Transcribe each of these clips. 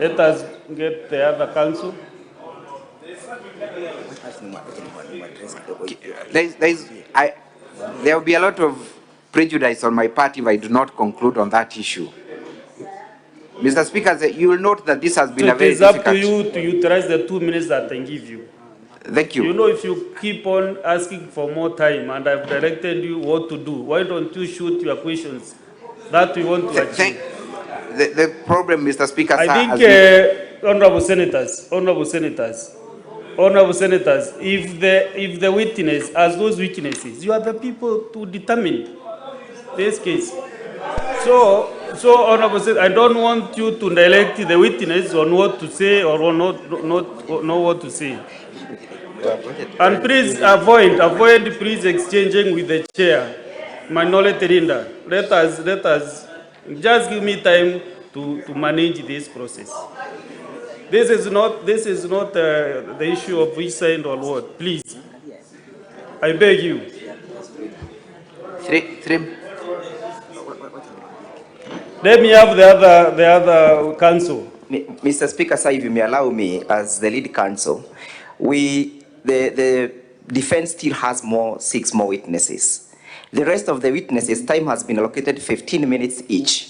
Let us get the other council. There will be a lot of prejudice on my part if I do not conclude on that issue. Mr. Speaker, you will note that this has been a very difficult... It is up to you to utilize the 2 minutes that I give you. Thank you. You know, if you keep on asking for more time and I've directed you what to do, why don't you shoot your questions that we want to achieve? The problem, Mr. Speaker, I think, honorable senators, if the witness has those weaknesses, you are the people to determine this case. So honorable senators, I don't want you to direct the witness on what to say or not know what to say. And please avoid please exchanging with the chair, minority leader. Let us just give me time to manage this process. This is not the issue of which side or what. Please, I beg you. Let me have the other counsel. Mr. Speaker, sir, if you may allow me, as the lead counsel, the defense still has 6 more witnesses. The rest of the witnesses, time has been allocated 15 minutes each.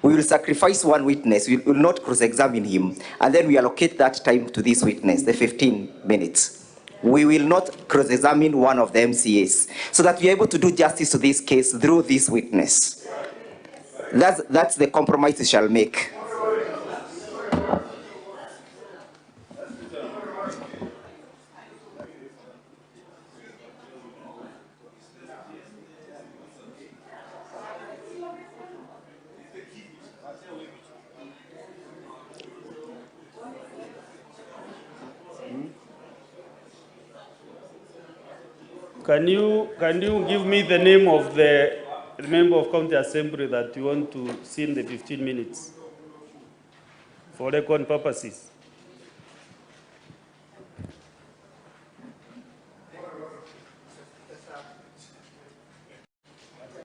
We will sacrifice one witness, we will not cross-examine him, and then we allocate that time to this witness, the 15 minutes. We will not cross-examine one of the MCAs, so that we are able to do justice to this case through this witness. That's the compromise we shall make. Can you give me the name of the member of County Assembly that you want to see in the 15 minutes for record purposes?